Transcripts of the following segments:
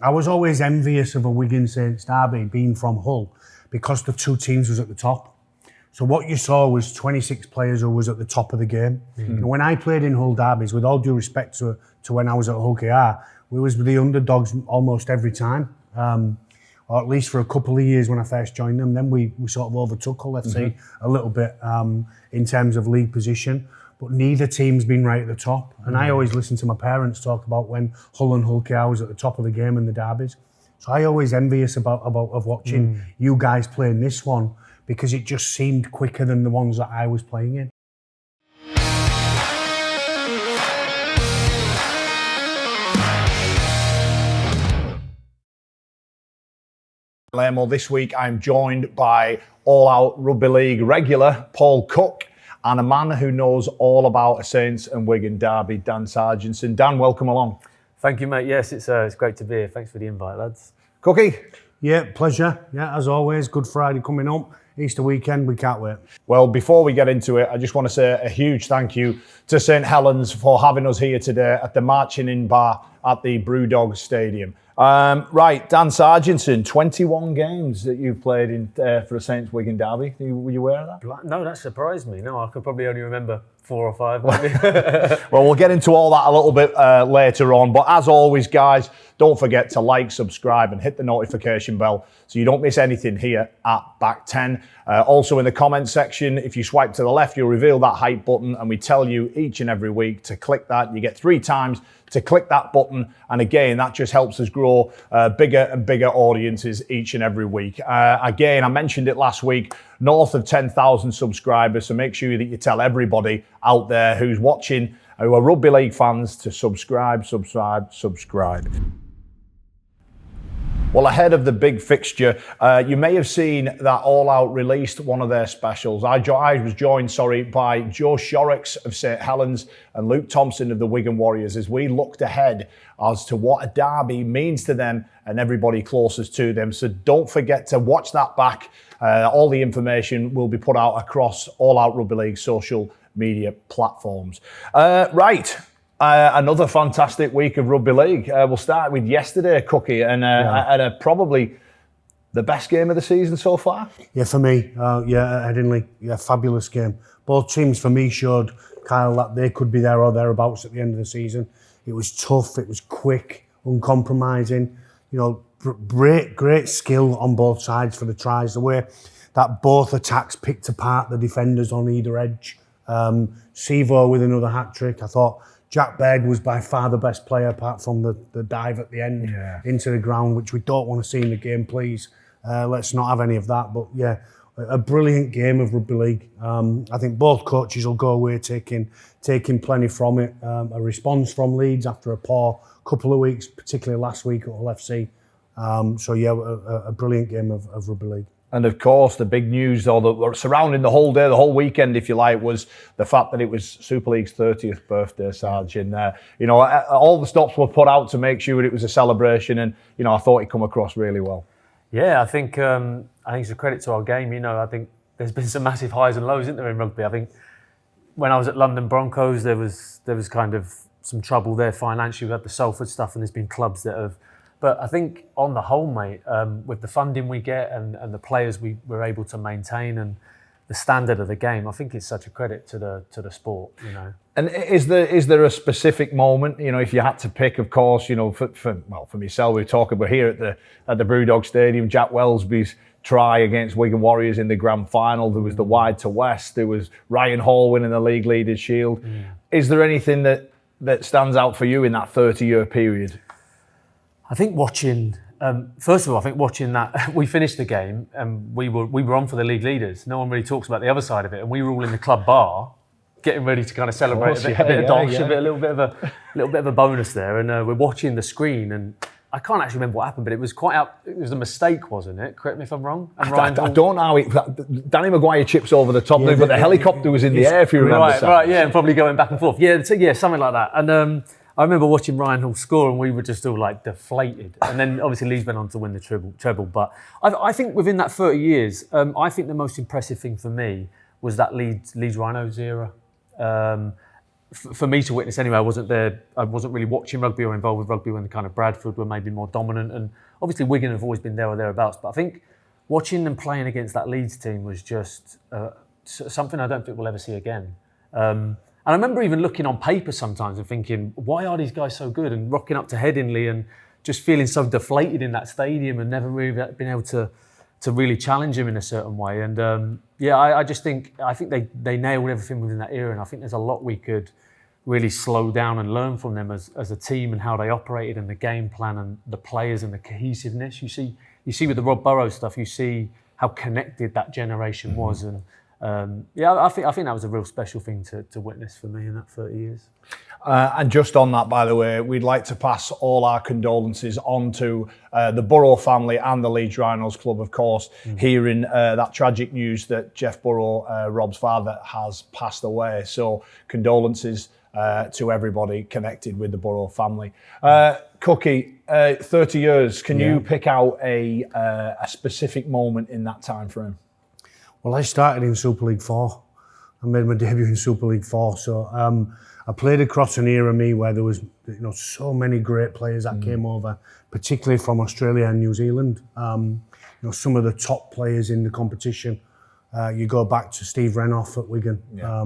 I was always envious of a Wigan Saints derby being from Hull because the two teams was at the top. So what you saw was 26 players who was at the top of the game. And when I played in Hull derbies, with all due respect to when I was at Hull KR, we was the underdogs almost every time. Or at least for a couple of years when I first joined them. Then we sort of overtook Hull FC a little bit in terms of league position. But neither team's been right at the top. And I always listen to my parents talk about when Hull and Hull KR was at the top of the game in the derbies. So I always envious of watching you guys playing this one, because it just seemed quicker than the ones that I was playing in. Well, this week I'm joined by all-out Rugby League regular Paul Cook and a man who knows all about a Saints and Wigan derby, Dan Sarginson. Dan, welcome along. Thank you, mate. Yes, it's great to be here. Thanks for the invite, lads. Cookie? Yeah, pleasure. Yeah, as always, Good Friday coming up. Easter weekend, we can't wait. Well, before we get into it, I just want to say a huge thank you to St Helens for having us here today at the Marching In Bar at the Brewdog Stadium. Right, Dan Sarginson, 21 games that you've played in for a Saints Wigan derby. Were you aware of that? No, that surprised me. No, I could probably only remember 4 or 5. Maybe. Well, we'll get into all that a little bit later on. But as always, guys, don't forget to like, subscribe and hit the notification bell so you don't miss anything here at Back 10. Also in the comments section, if you swipe to the left, you'll reveal that hype button, and we tell you each and every week to click that. You get 3 times to click that button, and again, that just helps us grow bigger and bigger audiences each and every week. Again, I mentioned it last week, north of 10,000 subscribers, so make sure that you tell everybody out there who's watching, who are Rugby League fans, to subscribe. Well, ahead of the big fixture, you may have seen that All Out released one of their specials. I was joined by Joe Shorrocks of St Helens and Luke Thompson of the Wigan Warriors as we looked ahead as to what a derby means to them and everybody closest to them. So don't forget to watch that back. All the information will be put out across All Out Rugby League social media platforms. Another fantastic week of Rugby League. We'll start with yesterday, Cookie, and probably the best game of the season so far. Yeah, for me, Headingley, fabulous game. Both teams for me showed, Kyle, that they could be there or thereabouts at the end of the season. It was tough, it was quick, uncompromising. Great skill on both sides for the tries. The way that both attacks picked apart the defenders on either edge. Sevo with another hat-trick. I thought Jack Baird was by far the best player, apart from the dive at the end into the ground, which we don't want to see in the game, please. Let's not have any of that. But yeah, a brilliant game of Rugby League. I think both coaches will go away taking plenty from it. A response from Leeds after a poor couple of weeks, particularly last week at Hull FC. A brilliant game of Rugby League. And of course, the big news, surrounding the whole day, the whole weekend, if you like, was the fact that it was Super League's 30th birthday, Sarge. And, all the stops were put out to make sure it was a celebration. And, I thought it come across really well. Yeah, I think it's a credit to our game. I think there's been some massive highs and lows, isn't there, in rugby? I think when I was at London Broncos, there was kind of some trouble there financially. We had the Salford stuff, and there's been clubs that have. But I think on the whole, mate, with the funding we get and the players we're able to maintain and the standard of the game, I think it's such a credit to the sport, And is there a specific moment, if you had to pick, of course, for myself, we're here at the Brewdog Stadium, Jack Wellesby's try against Wigan Warriors in the grand final. There was the wide to west. There was Ryan Hall winning the league leaders shield. Is there anything that stands out for you in that 30-year period? I think watching that, we finished the game and we were on for the league leaders. No one really talks about the other side of it, and we were all in the club bar, getting ready to kind of celebrate a bit of dosh, a little bit of a bonus there, and we're watching the screen, and I can't actually remember what happened, but it was it was a mistake, wasn't it? Correct me if I'm wrong. And I don't know how Danny Maguire chips over the top, but the helicopter was in the air, if you remember. Right, and probably going back and forth. Yeah, something like that, and. I remember watching Ryan Hall score and we were just all like deflated. And then obviously Leeds went on to win the treble. But I think within that 30 years, I think the most impressive thing for me was that Leeds Rhinos era. for me to witness anyway. I wasn't there. I wasn't really watching rugby or involved with rugby when the kind of Bradford were maybe more dominant, and obviously Wigan have always been there or thereabouts. But I think watching them playing against that Leeds team was just something I don't think we'll ever see again. And I remember even looking on paper sometimes and thinking, why are these guys so good? And rocking up to Headingley and just feeling so deflated in that stadium and never really been able to really challenge him in a certain way. And I think they nailed everything within that era, and I think there's a lot we could really slow down and learn from them as a team and how they operated and the game plan and the players and the cohesiveness. You see with the Rob Burrows stuff, you see how connected that generation was, and I think that was a real special thing to witness for me in that 30 years. And just on that, by the way, we'd like to pass all our condolences on to the Burrow family and the Leeds Rhinos Club, of course, hearing that tragic news that Jeff Burrow, Rob's father, has passed away. So condolences to everybody connected with the Burrow family. Cookie, 30 years, can you pick out a specific moment in that time frame? Well, I started in Super League 4. I made my debut in Super League 4. So I played across an era, where there was so many great players that came over, particularly from Australia and New Zealand. Some of the top players in the competition. You go back to Steve Renoff at Wigan. Yeah.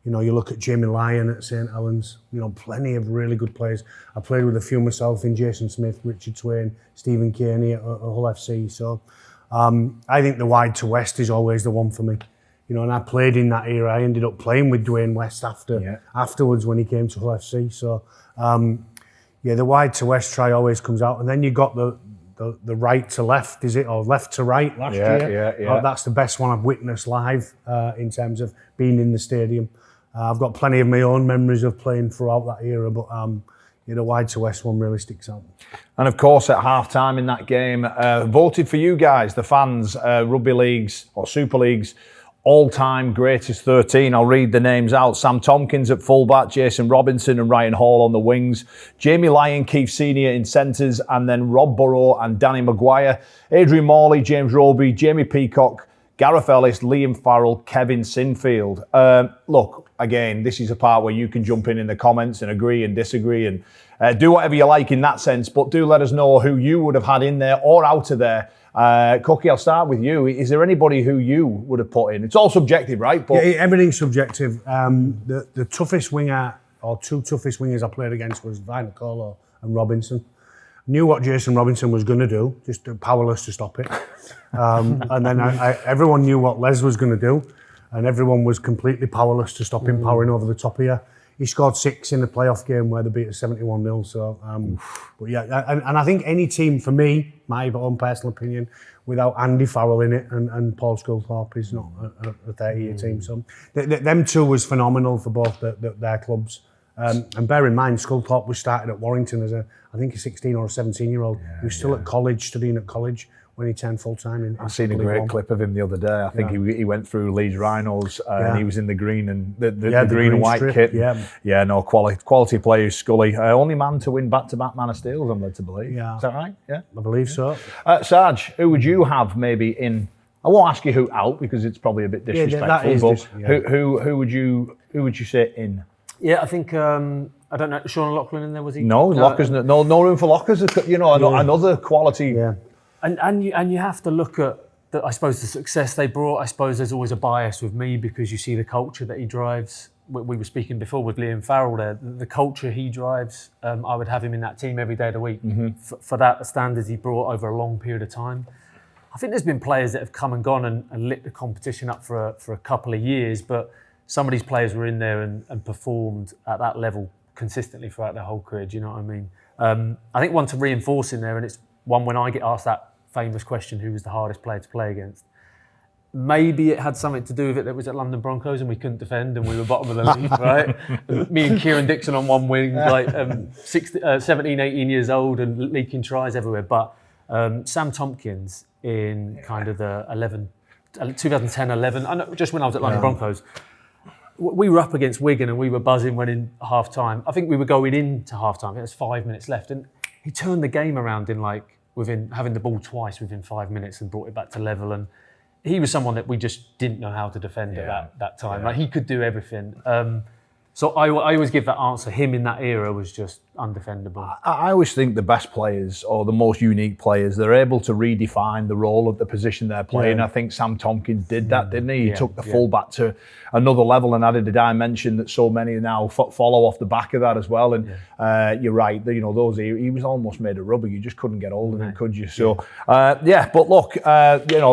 You look at Jamie Lyon at St Helens. Plenty of really good players. I played with a few myself in Jason Smith, Richard Swain, Stephen Kearney at Hull FC. So I think the wide to west is always the one for me. And I played in that era. I ended up playing with Dwayne West afterwards when he came to Hull FC. So the wide to west try always comes out, and then you got the right to left, is it, or left to right last year? Yeah. That's the best one I've witnessed live in terms of being in the stadium. I've got plenty of my own memories of playing throughout that era, but the wide to west one really sticks out. And of course, at half-time in that game, voted for you guys, the fans, Rugby Leagues or Super Leagues, all-time greatest 13. I'll read the names out. Sam Tompkins at fullback, Jason Robinson and Ryan Hall on the wings, Jamie Lyon, Keith Senior in centres, and then Rob Burrow and Danny Maguire, Adrian Morley, James Roby, Jamie Peacock, Gareth Ellis, Liam Farrell, Kevin Sinfield. Look, again, this is a part where you can jump in the comments and agree and disagree and do whatever you like in that sense, but do let us know who you would have had in there or out of there. Cookie, I'll start with you. Is there anybody who you would have put in? It's all subjective, right? But everything's subjective. The toughest winger, or two toughest wingers I played against, was Vainicolo and Robinson. Knew what Jason Robinson was going to do, just powerless to stop it. And then everyone knew what Les was going to do, and everyone was completely powerless to stop him powering over the top of you. He scored 6 in the playoff game where they beat us 71-0. So, but yeah, and I think any team, for me, my own personal opinion, without Andy Farrell in it and Paul Sculthorpe is not a 30-year team. So them two was phenomenal for both their clubs. And bear in mind, Sculthorpe was started at Warrington as a 16 or a 17-year-old. He was still at college, studying at college, when he turned full-time. I've seen a great clip of him the other day. I think he went through Leeds Rhinos and he was in the green and the green and white strip, kit. Quality players, Scully. Only man to win back-to-back Man of Steels, I'm led to believe. Yeah. Is that right? Yeah, I believe so. Sarge, who would you have maybe in? I won't ask you who out because it's probably a bit disrespectful. Who would you say in? Yeah, I think I don't know. Sean Loughlin in there, was he? No, lockers. No room for lockers. Another quality. Yeah. And you have to look at I suppose the success they brought. I suppose there's always a bias with me because you see the culture that he drives. We were speaking before with Liam Farrell there. The culture he drives, I would have him in that team every day of the week for that standards he brought over a long period of time. I think there's been players that have come and gone and lit the competition up for a couple of years, but some of these players were in there and performed at that level consistently throughout their whole career. Do you know what I mean? I think one to reinforce in there, and it's one when I get asked that famous question, who was the hardest player to play against? Maybe it had something to do with it that was at London Broncos and we couldn't defend and we were bottom of the league, right? Me and Kieran Dixon on one wing, 17, 18 years old and leaking tries everywhere. But Sam Tompkins in kind of the 2010-11, just when I was at London Broncos, we were up against Wigan and we were buzzing when in half-time. I think we were going into half-time, it was 5 minutes left, and he turned the game around in within having the ball twice within 5 minutes and brought it back to level. And he was someone that we just didn't know how to defend at that time. He could do everything. So I always give that answer. Him in that era was just undefendable. I always think the best players or the most unique players, they're able to redefine the role of the position they're playing. I think Sam Tompkins did that, didn't he? He took the fullback to another level and added a dimension that so many now follow off the back of that as well. And you're right, those he was almost made of rubber. You just couldn't get hold of him, could you? So but look,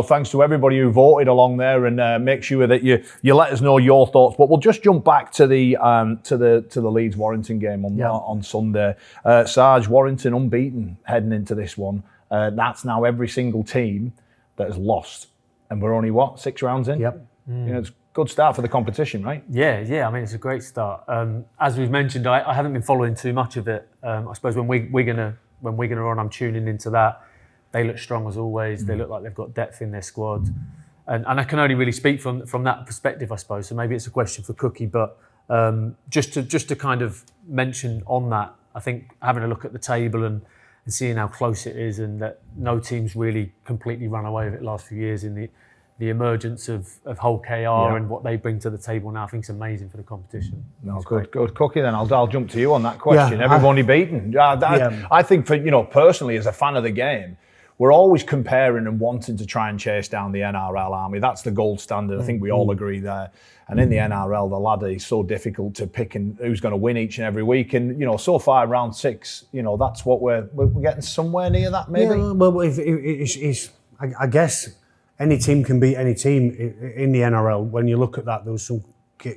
thanks to everybody who voted along there, and make sure that you let us know your thoughts. But we'll just jump back to the Leeds Warrington game on Sunday. Sarge, Warrington unbeaten heading into this one. That's now every single team that has lost, and we're only 6 rounds in. Yep. It's a good start for the competition, right? Yeah. I mean, it's a great start. As we've mentioned, I haven't been following too much of it. I suppose when Wigan are on, I'm tuning into that. They look strong as always. They look like they've got depth in their squad, and I can only really speak from that perspective, I suppose. So maybe it's a question for Cookie, but just to kind of mention on that, I think having a look at the table and seeing how close it is, and that no team's really completely run away with it last few years, in the emergence of Hull KR and what they bring to the table now, I think is amazing for the competition. No, good Cookie. Then I'll jump to you on that question. Everybody beaten. I think personally, as a fan of the game, we're always comparing and wanting to try and chase down the NRL army. That's the gold standard. I think we all agree there. And in the NRL, the ladder is so difficult to pick and who's going to win each and every week. And so far, round 6, that's what we're getting somewhere near that, maybe. Yeah, well, I guess any team can beat any team in the NRL. When you look at that, there was some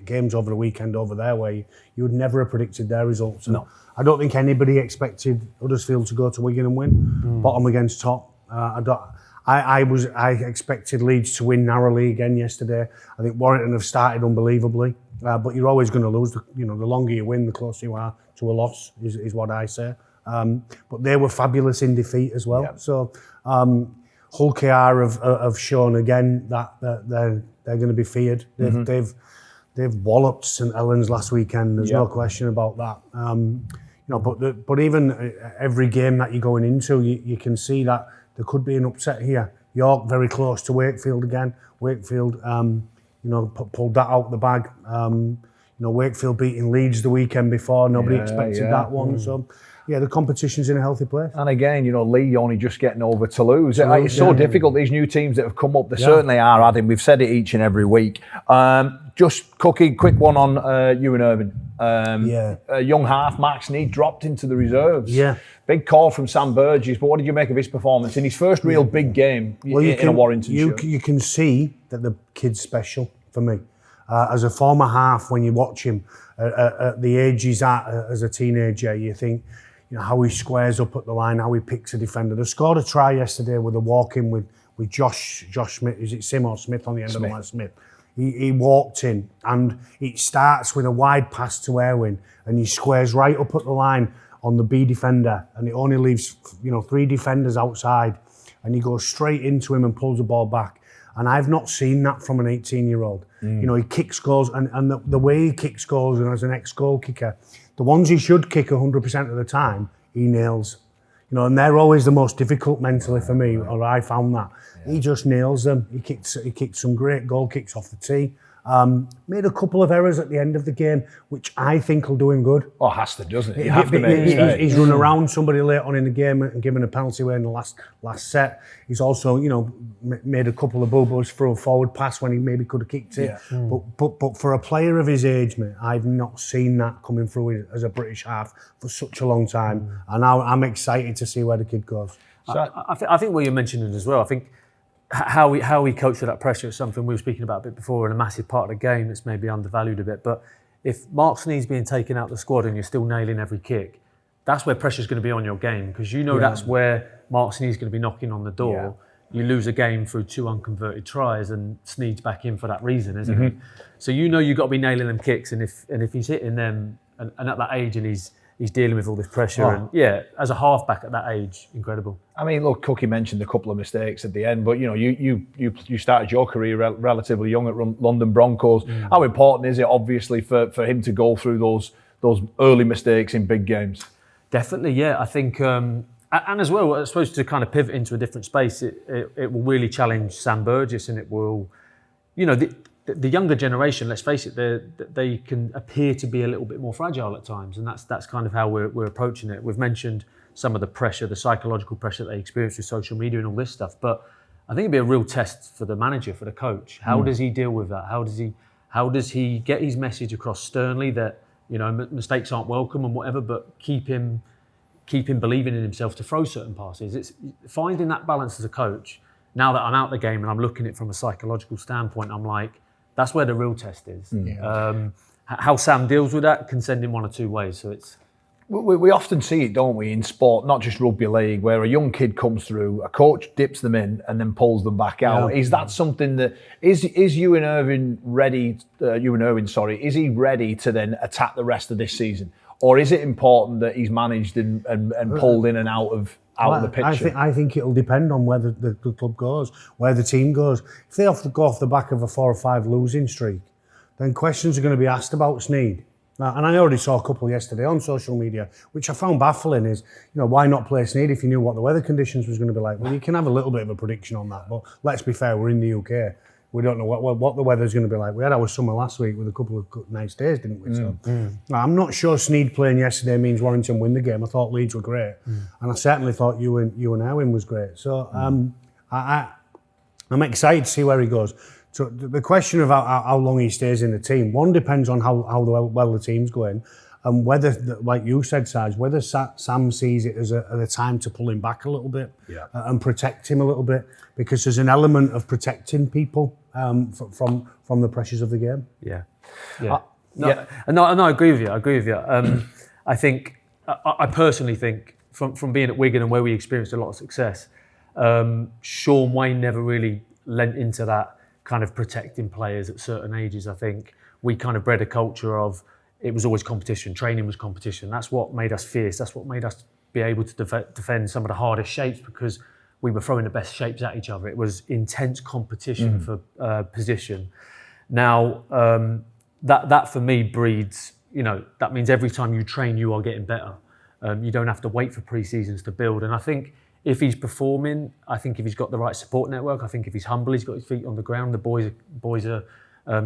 games over the weekend over there where you would never have predicted their results. No, I don't think anybody expected Huddersfield to go to Wigan and win, bottom against top. I expected Leeds to win narrowly again yesterday. I think Warrington have started unbelievably, but you're always going to lose. The longer you win, the closer you are to a loss, is what I say. But they were fabulous in defeat as well. Yep. So Hull KR have shown again that they're going to be feared. They've walloped St Helens last weekend. There's no question about that. But even every game that you're going into, you can see that there could be an upset here. York very close to Wakefield again. Wakefield, pulled that out the bag. Wakefield beating Leeds the weekend before. Nobody expected that one. So, the competition's in a healthy place. And again, Lee only just getting over Toulouse. It's so difficult. These new teams that have come up, they certainly are adding. We've said it each and every week. Just Cookie, quick one on Ewan Irvine. Young half, Max Snead, dropped into the reserves. Yeah. Big call from Sam Burgess, but what did you make of his performance in his first real big game in a Warrington shirt? You can see that the kid's special for me. As a former half, when you watch him at the age he's at as a teenager, you think, how he squares up at the line, how he picks a defender. They scored a try yesterday with a walk-in with Josh Smith. Is it Sim or Smith on the end of the line? Smith. He walked in, and it starts with a wide pass to Erwin, and he squares right up at the line on the B defender, and it only leaves 3 defenders outside, and he goes straight into him and pulls the ball back. And I've not seen that from an 18-year-old. He kicks goals, and the way he kicks goals, and as an ex-goal kicker, the ones he should kick 100% of the time, he nails. And they're always the most difficult mentally for me, or I found that. He just nails them. He kicked some great goal kicks off the tee. Made a couple of errors at the end of the game, which I think will do him good. Oh, has to, doesn't it? You have to make mistakes. He's run around somebody late on in the game and given a penalty away in the last set. He's also, made a couple of boo-boos for a forward pass when he maybe could have kicked it. Yeah. But for a player of his age, mate, I've not seen that coming through as a British half for such a long time. And now I'm excited to see where the kid goes. So, I think what you're mentioning as well, I think how we coach with that pressure is something we were speaking about a bit before, and a massive part of the game that's maybe undervalued a bit. But if Mark Snead's being taken out of the squad and you're still nailing every kick, that's where pressure's going to be on your game, because that's where Mark Snead's going to be knocking on the door. Yeah. You lose a game through 2 unconverted tries, and Snead's back in for that reason, isn't he? So you've got to be nailing them kicks, and if he's hitting them, and at that age, and he's dealing with all this pressure, and as a halfback at that age, incredible. I mean, look, Cookie mentioned a couple of mistakes at the end, but you started your career relatively young at London Broncos. How important is it, obviously, for him to go through those early mistakes in big games? Definitely, yeah. I think, and as well, I suppose to kind of pivot into a different space, it will really challenge Sam Burgess, and it will, the younger generation, let's face it, they can appear to be a little bit more fragile at times, and that's kind of how we're approaching it. We've mentioned some of the pressure, the psychological pressure that they experience with social media and all this stuff, but I think it'd be a real test for the manager, for the coach. How does he deal with that? How does he get his message across sternly that, you know, mistakes aren't welcome and whatever, but keep him believing in himself to throw certain passes? It's finding that balance as a coach. Now that I'm out the game and I'm looking at it from a psychological standpoint, I'm like, that's where the real test is. How Sam deals with that can send in one or two ways. So it's. We often see it, don't we, in sport, not just rugby league, where a young kid comes through, a coach dips them in and then pulls them back out. Is that something that is Ewan Irving ready? Is he ready to then attack the rest of this season, or is it important that he's managed and pulled in and out of the picture? I think it'll depend on where the club goes, where the team goes. If they have to go off the back of a 4 or 5 losing streak, then questions are going to be asked about Sneyd. And I already saw a couple yesterday on social media, which I found baffling, is, you know, why not play Sneyd if you knew what the weather conditions was going to be like? Well, you can have a little bit of a prediction on that, but let's be fair, we're in the UK. We don't know what the weather's going to be like. We had our summer last week with a couple of nice days, didn't we? So I'm not sure Sneyd playing yesterday means Warrington win the game. I thought Leeds were great, and I certainly thought Ewan Irving was great. So I'm excited to see where he goes. So the question of how long he stays in the team, one depends on how well the team's going, and whether, like you said, Sarge, whether Sam sees it as a time to pull him back a little bit and protect him a little bit, because there's an element of protecting people from the pressures of the game. No, I agree with you. I think, I personally think, from being at Wigan and where we experienced a lot of success, Sean Wayne never really lent into that kind of protecting players at certain ages. I think we kind of bred a culture of, it was always competition, training was competition. That's what made us fierce. That's what made us be able to defend some of the hardest shapes, because we were throwing the best shapes at each other. It was intense competition for position. Now, that for me breeds, you know, that means every time you train, you are getting better. You don't have to wait for pre-seasons to build. And I think if he's performing, I think if he's got the right support network, I think if he's humble, he's got his feet on the ground, the boys are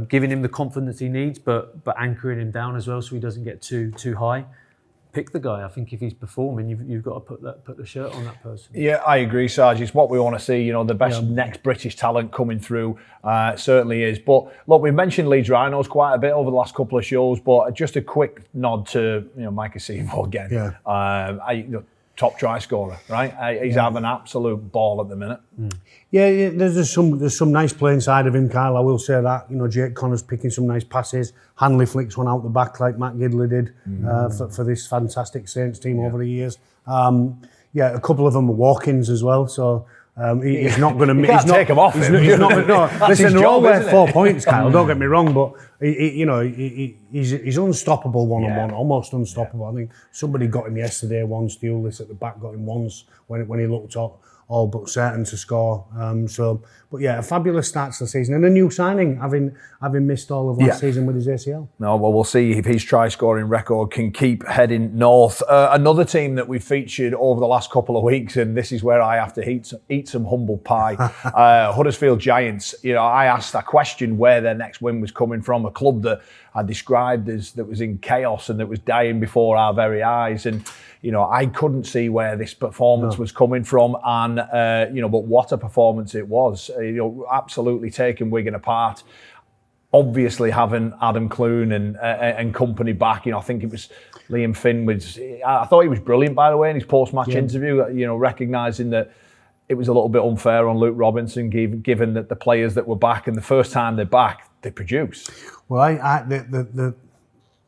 giving him the confidence he needs, but anchoring him down as well so he doesn't get too high. Pick the guy. I think if he's performing, you've got to put the shirt on that person. Yeah, I agree, Sarge. It's what we want to see. You know, the best next British talent coming through certainly is. But look, we've mentioned Leeds Rhinos quite a bit over the last couple of shows, but just a quick nod to, you know, Micah Seymour again. Yeah. Top try scorer, right? He's having an absolute ball at the minute. Yeah, there's some nice play inside of him, Kyle. I will say that. You know, Jake Connor's picking some nice passes. Hanley flicks one out the back like Matt Gidley did for this fantastic Saints team over the years. A couple of them were walk-ins as well. So he's not going to. You can't take him off him. He's not. No, listen, they're all worth 4 points, Kyle. Don't get me wrong, but he's unstoppable one-on-one, almost unstoppable. I think somebody got him yesterday once. Dewlis at the back got him once when he looked all but certain to score. But a fabulous start to the season, and a new signing, having missed all of last season with his ACL. No, well, we'll see if his try-scoring record can keep heading north. Another team that we've featured over the last couple of weeks, and this is where I have to eat some humble pie. Huddersfield Giants. You know, I asked a question where their next win was coming from, a club that I described as that was in chaos and that was dying before our very eyes, and you know, I couldn't see where this performance was coming from, and but what a performance it was. You know, absolutely taking Wigan apart. Obviously, having Adam Clune and company back. You know, I think it was Liam Finn I thought he was brilliant, by the way, in his post-match interview. You know, recognising that it was a little bit unfair on Luke Robinson, given that the players that were back and the first time they're back, they produce. Well,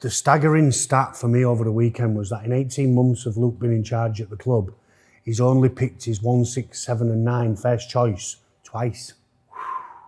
the staggering stat for me over the weekend was that in 18 months of Luke being in charge at the club, he's only picked his 1, 6, 7 and 9 first choice twice.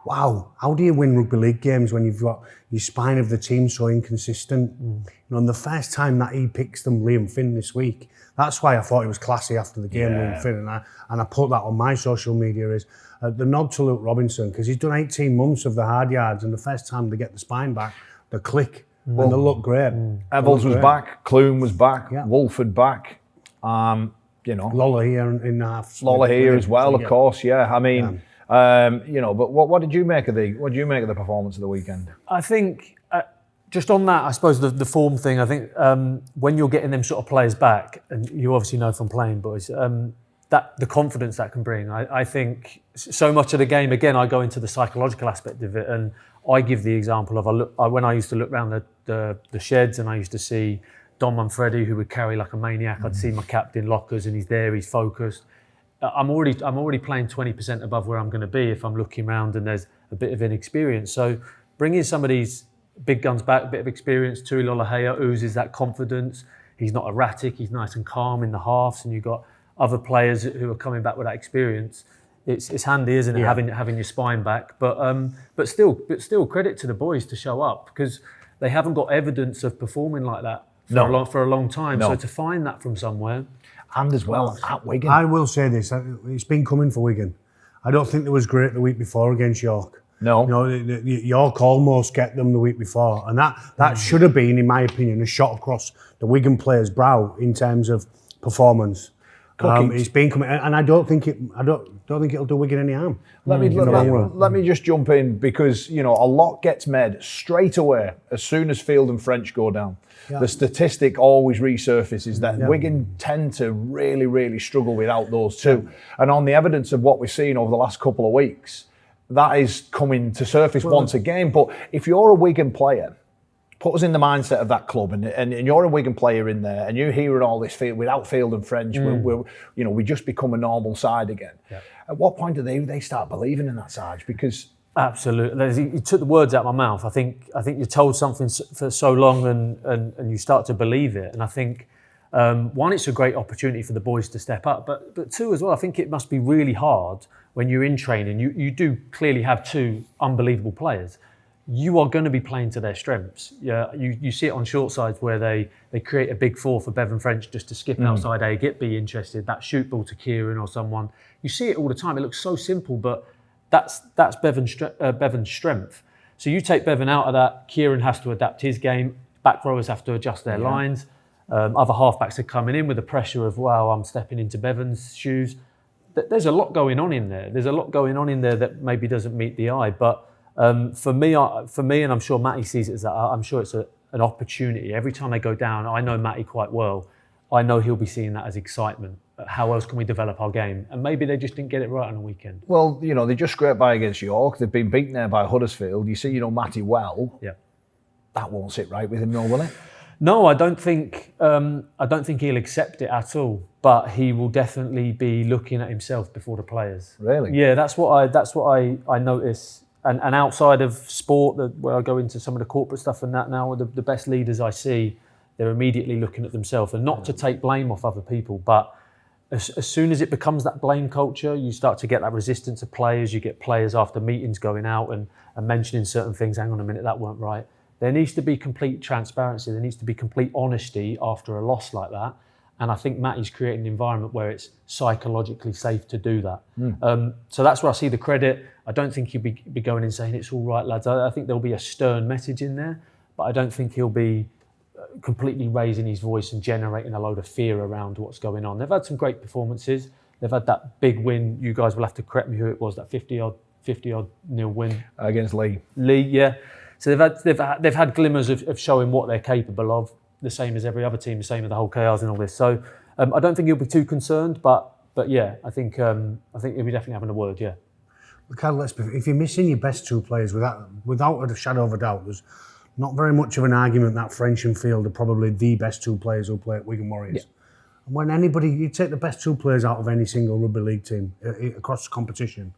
Wow, how do you win rugby league games when you've got your spine of the team so inconsistent? You know, and the first time that he picks them, Liam Finn, this week, that's why I thought it was classy after the game, Liam Finn, and I put that on my social media, is the nod to Luke Robinson, because he's done 18 months of the hard yards, and the first time they get the spine back, they click, and they look great. Evans was back, Clune was back, Wolford back, you know. Lola here in half. Lola here as well, of course, I mean, But what did you make of the performance of the weekend? I think just on that, I suppose the form thing. I think when you're getting them sort of players back, and you obviously know from playing, boys, that the confidence that can bring. I think so much of the game. Again, I go into the psychological aspect of it, and I give the example of when I used to look around the sheds, and I used to see Don Manfredi, who would carry like a maniac. I'd see my captain lockers, and he's there, he's focused. I'm already playing 20% above where I'm going to be if I'm looking around and there's a bit of inexperience. So bringing some of these big guns back, a bit of experience. Tui Lolohea oozes that confidence. He's not erratic. He's nice and calm in the halves, and you've got other players who are coming back with that experience. It's handy, isn't it, having your spine back? But still, credit to the boys to show up, because they haven't got evidence of performing like that for a long time. No. So to find that from somewhere. And as well at Wigan. I will say this, it's been coming for Wigan. I don't think it was great the week before against York. No. York almost get them the week before. And that should have been, in my opinion, a shot across the Wigan players' brow in terms of performance. It's been coming, and I don't think it'll do Wigan any harm. Let me just jump in, because a lot gets made straight away as soon as Field and French go down. Yeah. The statistic always resurfaces that Wigan tend to really, really struggle without those two. And on the evidence of what we've seen over the last couple of weeks, that is coming to surface once again. But if you're a Wigan player, put us in the mindset of that club, and you're a Wigan player in there, and you're hearing all this without Field and French, we just become a normal side again. Yeah. At what point do they start believing in that, Sarge? Because absolutely, you took the words out of my mouth. I think you're told something for so long, and you start to believe it. And I think one, it's a great opportunity for the boys to step up, but two as well, I think it must be really hard when you're in training. You do clearly have two unbelievable players. You are going to be playing to their strengths. Yeah, you see it on short sides where they create a big four for Bevan French just to skip outside A, get B interested, that shoot ball to Kieran or someone. You see it all the time. It looks so simple, but that's Bevan's strength. So you take Bevan out of that, Kieran has to adapt his game, back rowers have to adjust their lines, other halfbacks are coming in with the pressure of, wow, I'm stepping into Bevan's shoes. There's a lot going on in there. There's a lot going on in there that maybe doesn't meet the eye, but for me, and I'm sure Matty sees it as that, I'm sure it's an opportunity. Every time they go down, I know Matty quite well. I know he'll be seeing that as excitement. How else can we develop our game? And maybe they just didn't get it right on the weekend. Well, they just scraped by against York. They've been beaten there by Huddersfield. You see, Matty well. Yeah. That won't sit right with him, no, will it? No, I don't think he'll accept it at all. But he will definitely be looking at himself before the players. Really? Yeah, that's what I notice. And outside of sport, where I go into some of the corporate stuff and that now, the best leaders I see, they're immediately looking at themselves, and not to take blame off other people, but as soon as it becomes that blame culture, you start to get that resistance of players. You get players after meetings going out and mentioning certain things. Hang on a minute, that weren't right. There needs to be complete transparency. There needs to be complete honesty after a loss like that. And I think Matty's creating an environment where it's psychologically safe to do that. So that's where I see the credit. I don't think he'll be going in saying it's all right, lads. I think there'll be a stern message in there, but I don't think he'll be completely raising his voice and generating a load of fear around what's going on. They've had some great performances. They've had that big win. You guys will have to correct me who it was, that 50-odd nil win against Lee. Yeah. So they've had glimmers of showing what they're capable of. The same as every other team, the same as the whole KRs and all this. So I don't think he'll be too concerned, but yeah, I think he'll be definitely having a word. Yeah. Well, if you're missing your best two players, without a shadow of a doubt, there's not very much of an argument that French and Field are probably the best two players who play at Wigan Warriors. Yeah. And when you take the best two players out of any single rugby league team across the competition,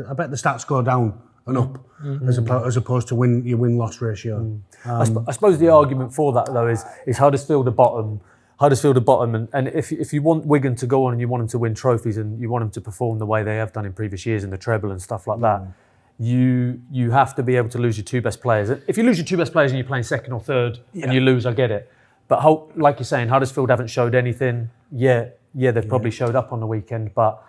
I bet the stats go down and up as opposed to your win-loss ratio. I suppose the argument for that though is Huddersfield at bottom, and if you want Wigan to go on and you want them to win trophies and you want them to perform the way they have done in previous years in the treble and stuff like that, you have to be able to lose your two best players. If you lose your two best players and you're playing second or third and you lose, I get it. But like you're saying, Huddersfield haven't showed anything. Yeah, they've probably showed up on the weekend, but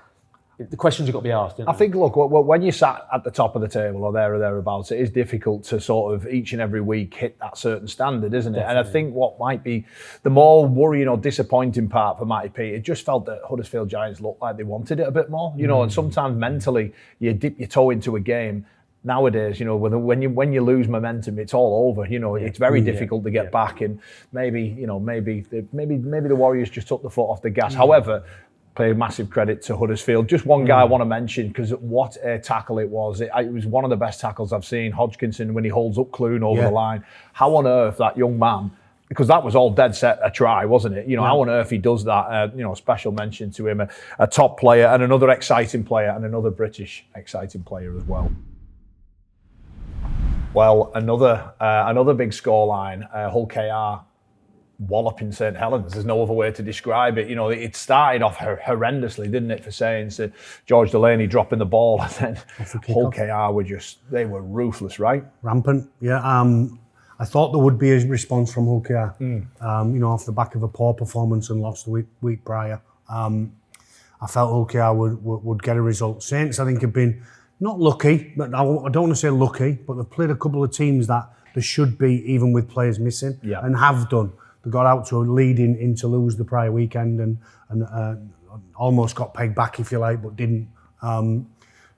the questions have got to be asked. I think, look, when you sat at the top of the table or there or thereabouts, it is difficult to sort of each and every week hit that certain standard, isn't it? Definitely. And I think what might be the more worrying or disappointing part for Matty P, it just felt that Huddersfield Giants looked like they wanted it a bit more, and sometimes mentally you dip your toe into a game. Nowadays, when you lose momentum, it's all over. It's very difficult to get back, and maybe the Warriors just took the foot off the gas. However, pay massive credit to Huddersfield. Just one guy I want to mention, because what a tackle it was. It was one of the best tackles I've seen. Hodgkinson, when he holds up Clune over the line. How on earth that young man, because that was all dead set a try, wasn't it? How on earth he does that. Special mention to him, a top player and another exciting player and another British exciting player as well. Well, another big scoreline, Hull KR walloping St Helens. There's no other way to describe it. It started off horrendously, didn't it, for Saints? George Delaney dropping the ball, and then Hull KR they were ruthless, right? Rampant, yeah. I thought there would be a response from Hull KR, off the back of a poor performance and loss the week prior. I felt Hull KR would get a result. Saints, I think, have been not lucky, but I don't want to say lucky, but they've played a couple of teams that they should be, even with players missing, and have done. They got out to a lead in Toulouse the prior weekend and almost got pegged back, if you like, but didn't. I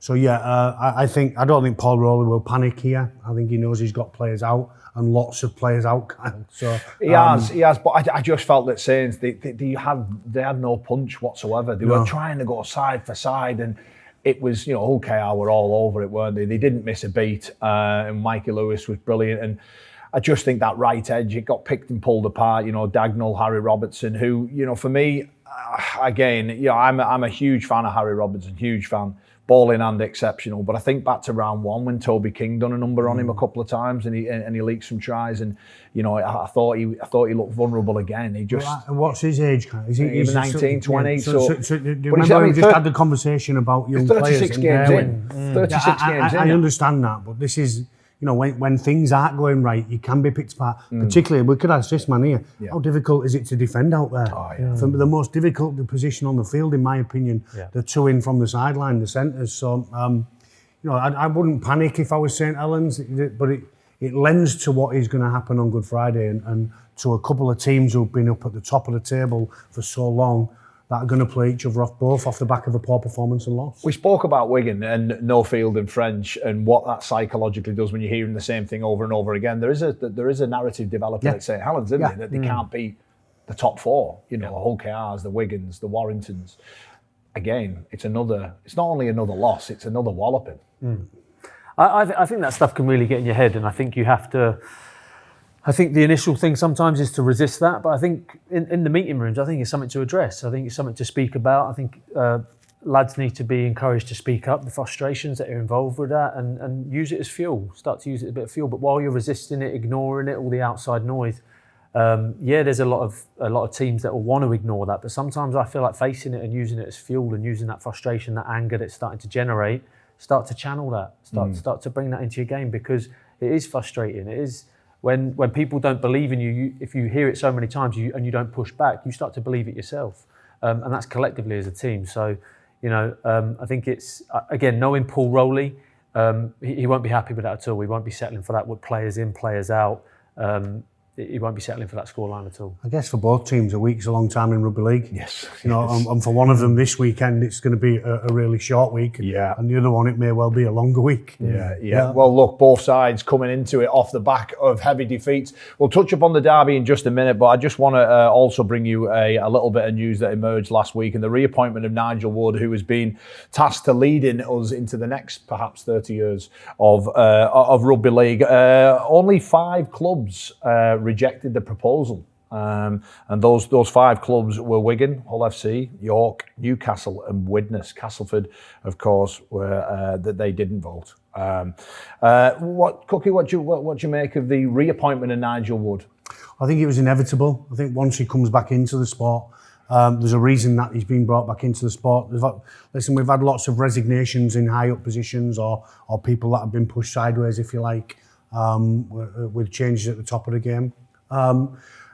don't think Paul Rowley will panic here. I think he knows he's got players out and lots of players out, Kyle. So he has. But I just felt that Saints they had no punch whatsoever. They were trying to go side for side, and it was Hull KR were all over it, weren't they? They didn't miss a beat, and Mikey Lewis was brilliant. And I just think that right edge, it got picked and pulled apart. Dagnall, Harry Robertson, who, for me, again, I'm a huge fan of Harry Robertson, huge fan, balling and exceptional. But I think back to round one when Toby King done a number on him a couple of times, and he leaked some tries, and I thought he looked vulnerable again. He just. What's his age? He's 19, 20. So do you remember we just had the conversation about young 36 players? Games in. 36 games in. I understand that, but this is. When things aren't going right, you can be picked apart. Particularly, we could ask this man here, how difficult is it to defend out there? For the most difficult position on the field, in my opinion, the two in from the sideline, the centres. So, I wouldn't panic if I was St Helens, but it lends to what is going to happen on Good Friday and to a couple of teams who've been up at the top of the table for so long, that are going to play each other off the back of a poor performance and loss. We spoke about Wigan and no field in French and what that psychologically does when you're hearing the same thing over and over again. There is a narrative developing at St Helens, isn't there, that they can't beat the top four. The Hull KRs, the Wigans, the Warringtons. Again, it's not only another loss, it's another walloping. I think that stuff can really get in your head, and I think you have to. I think the initial thing sometimes is to resist that, but I think in the meeting rooms, I think it's something to address. I think it's something to speak about. I think lads need to be encouraged to speak up the frustrations that are involved with that and use it as fuel. Start to use it as a bit of fuel, but while you're resisting it, ignoring it, all the outside noise, there's a lot of teams that will want to ignore that. But sometimes I feel like facing it and using it as fuel and using that frustration, that anger that's starting to generate, start to channel that, start to bring that into your game, because it is frustrating. It is. When people don't believe in you, if you hear it so many times and you don't push back, you start to believe it yourself, and that's collectively as a team. So, I think it's again knowing Paul Rowley, he won't be happy with that at all. He won't be settling for that with players in, players out. He won't be settling for that scoreline at all. I guess for both teams, a week's a long time in rugby league. Yes. And for one of them this weekend, it's going to be a really short week. Yeah. And the other one, it may well be a longer week. Yeah. Well, look, both sides coming into it off the back of heavy defeats. We'll touch upon the derby in just a minute, but I just want to also bring you a little bit of news that emerged last week, and the reappointment of Nigel Wood, who has been tasked to leading us into the next perhaps 30 years of rugby league. Only 5 clubs rejected the proposal, and those 5 clubs were Wigan, Hull FC, York, Newcastle, and Widnes. Castleford, of course, were that they didn't vote. What do you make of the reappointment of Nigel Wood? I think it was inevitable. I think once he comes back into the sport, there's a reason that he's been brought back into the sport. We've had lots of resignations in high up positions or people that have been pushed sideways, if you like, with changes at the top of the game.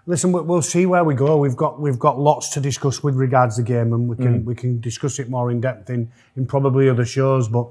Listen, we'll see where we go. We've got lots to discuss with regards to the game, and we can discuss it more in depth in probably other shows. But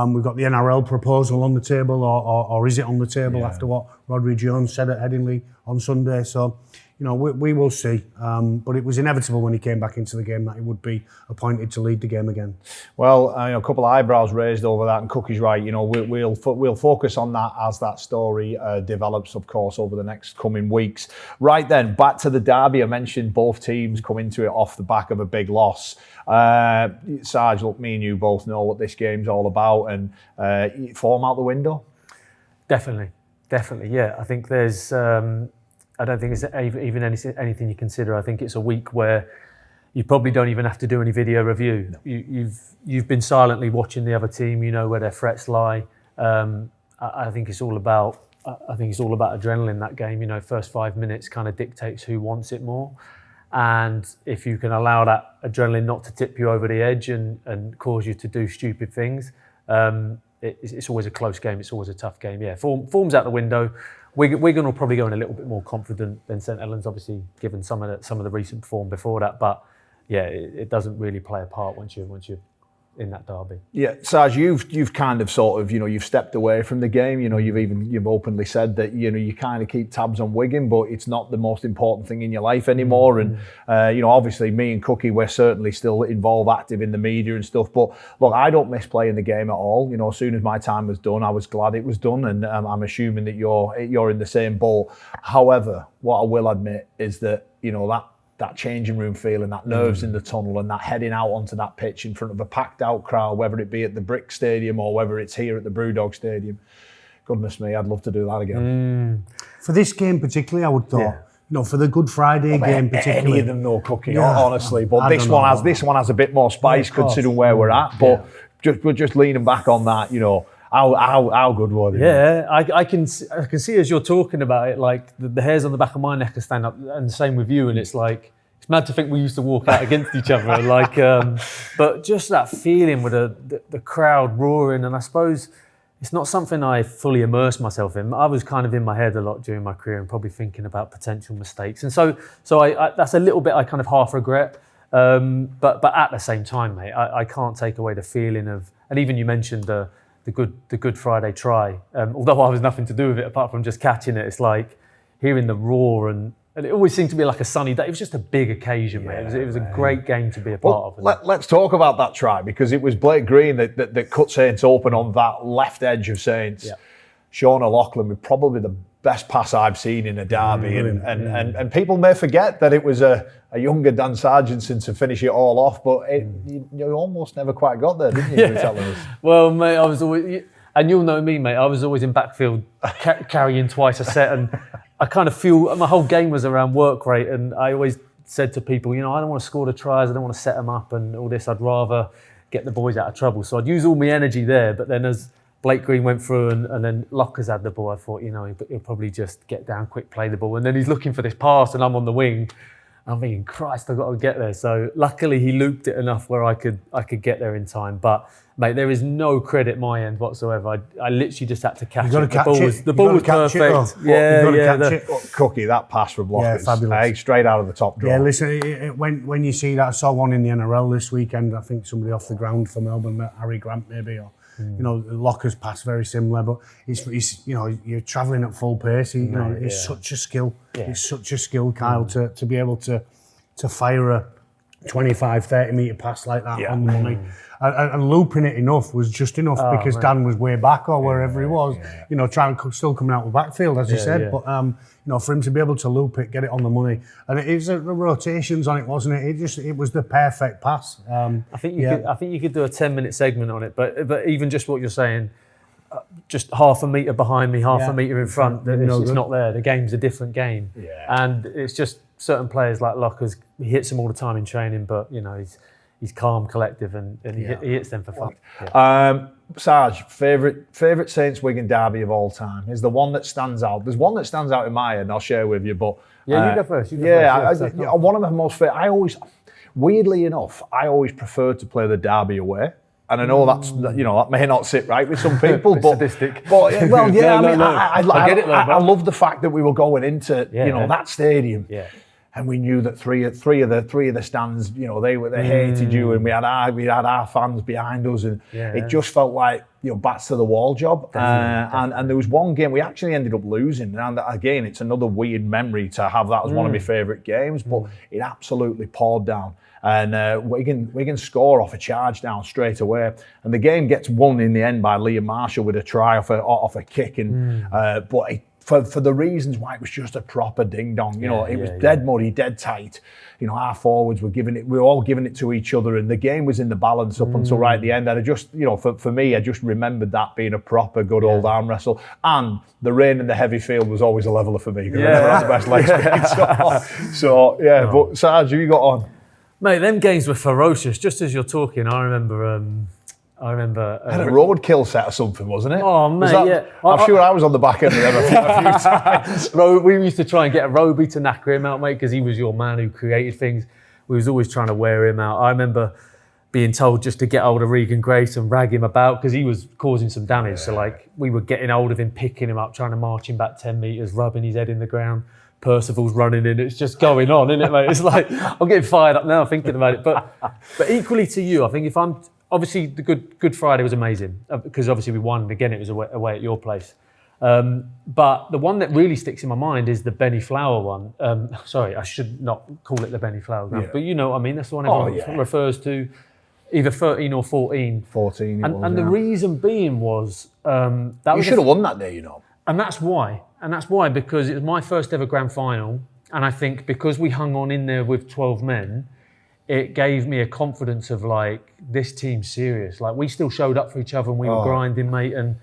we've got the NRL proposal on the table, or is it on the table after what Rodri Jones said at Headingley on Sunday? So, we will see. But it was inevitable when he came back into the game that he would be appointed to lead the game again. Well, a couple of eyebrows raised over that, and Cookie's right. We'll focus on that as that story develops, of course, over the next coming weeks. Right then, back to the derby. I mentioned both teams come into it off the back of a big loss. Sarge, look, me and you both know what this game's all about, and form out the window. Definitely, yeah. I think there's. I don't think it's even anything you consider. I think it's a week where you probably don't even have to do any video review. No. You've been silently watching the other team. You know where their threats lie. I think it's all about. I think it's all about adrenaline. That game, first 5 minutes kind of dictates who wants it more. And if you can allow that adrenaline not to tip you over the edge and cause you to do stupid things, it's always a close game. It's always a tough game. Yeah, form's out the window. Wigan will probably go in a little bit more confident than St Helens, obviously, given some of the recent form before that. But yeah, it doesn't really play a part once you're in that derby. Yeah, Sarge, you've kind of sort of you've stepped away from the game. You've openly said that you kind of keep tabs on Wigan, but it's not the most important thing in your life anymore. And obviously, me and Cookie, we're certainly still involved, active in the media and stuff. But look, I don't miss playing the game at all. As soon as my time was done, I was glad it was done, and I'm assuming that you're in the same boat. However, what I will admit is that that changing room feeling, that nerves in the tunnel, and that heading out onto that pitch in front of a packed out crowd, whether it be at the Brick Stadium or whether it's here at the Brewdog Stadium. Goodness me, I'd love to do that again. For this game particularly, I would thought. For the Good Friday game particularly. Any of them, no Cookie, honestly. But this one has a bit more spice considering where we're at. But we're just leaning back on that, how good were they? Yeah, I can see as you're talking about it, like the hairs on the back of my neck are standing up, and the same with you. And it's like, it's mad to think we used to walk out against each other. But just that feeling with the crowd roaring, and I suppose it's not something I fully immersed myself in. I was kind of in my head a lot during my career and probably thinking about potential mistakes. And so I that's a little bit I kind of half regret. But at the same time, mate, I can't take away the feeling of, and even you mentioned the Good Friday try. Although I was nothing to do with it apart from just catching it, it's like hearing the roar, and it always seemed to be like a sunny day. It was just a big occasion, mate. It was a great game to be a part of. Let's talk about that try, because it was Blake Green that cut Saints open on that left edge of Saints. Yeah. Sean O'Loughlin with probably the best pass I've seen in a derby, and people may forget that it was a younger Dan Sarginson to finish it all off, but you almost never quite got there, didn't you? Yeah. Well, mate, I was always, and you'll know me, mate, I was always in backfield carrying twice a set, and I kind of feel my whole game was around work rate, and I always said to people, I don't want to score the tries, I don't want to set them up and all this, I'd rather get the boys out of trouble. So I'd use all my energy there, but then as Blake Green went through and then Lockers had the ball, I thought, he'll probably just get down quick, play the ball. And then he's looking for this pass and I'm on the wing. I'm thinking, Christ, I've got to get there. So luckily he looped it enough where I could get there in time. But mate, there is no credit my end whatsoever. I literally just had to catch it. The ball was perfect. Cookie, that pass from Lockers, fabulous. Straight out of the top draw. Yeah, listen, when you see that, I saw one in the NRL this weekend. I think somebody off the ground for Melbourne, Harry Grant maybe, or Lockers pass very similar, but it's you're travelling at full pace. It's such a skill. Yeah. It's such a skill, Kyle, to be able to fire a 25, 30 metre pass like that on the money. And looping it enough was just enough because Dan was way back or wherever he was, still coming out with backfield, as you said. But, for him to be able to loop it, get it on the money. And it is the rotations on it, wasn't it? It was the perfect pass. I think you could do a 10-minute segment on it, but even just what you're saying, just half a metre behind me, half a metre in front, it's not there. The game's a different game. Yeah. And it's just certain players like Lockers, he hits them all the time in training, but, he's calm, collective, and he hits them for fun. Yeah. Sarge, favourite Saints Wigan derby of all time is the one that stands out. There's one that stands out in my head, and I'll share with you. But you go first. One of my most weirdly enough, I always preferred to play the derby away. And I know that may not sit right with some people, but sadistic. But well, yeah, No. I get it though, I love the fact that we were going into that stadium. Yeah. And we knew that three of the stands, they hated you, and we had our fans behind us, and it just felt like backs to the wall job. Definitely. And there was one game we actually ended up losing, and again, it's another weird memory to have that as one of my favourite games, but it absolutely poured down. And Wigan score off a charge down straight away, and the game gets won in the end by Liam Marshall with a try off a kick, and but. For the reasons why it was just a proper ding dong, it was dead muddy, dead tight. Our forwards we were all giving it to each other, and the game was in the balance up until right at the end. And I just, for me, I just remembered that being a proper good old arm wrestle. And the rain and the heavy field was always a leveller for me because I never had the best leg speed. So but Sarge, who you got on? Mate, them games were ferocious. Just as you're talking, I remember. Had a roadkill set or something, wasn't it? Oh, mate, I'm sure I was on the back end of them a few times. We used to try and get a Roby to knacker him out, mate, because he was your man who created things. We was always trying to wear him out. I remember being told just to get hold of Regan Grace and rag him about because he was causing some damage. So, we were getting hold of him, picking him up, trying to march him back 10 metres, rubbing his head in the ground. Percival's running in. It's just going on, isn't it, mate? It's like, I'm getting fired up now thinking about it. But equally to you, I think if I'm... Obviously, the Good Friday was amazing because obviously we won. Again, it was away at your place. But the one that really sticks in my mind is the Benny Flower one. Sorry, I should not call it the Benny Flower one, but you know what I mean. That's the one everyone refers to, either 13 or 14. 14. And the reason being was that you should have won that day, And that's why. Because it was my first ever grand final, and I think because we hung on in there with 12 men. It gave me a confidence of this team's serious. We still showed up for each other and we were grinding, mate. And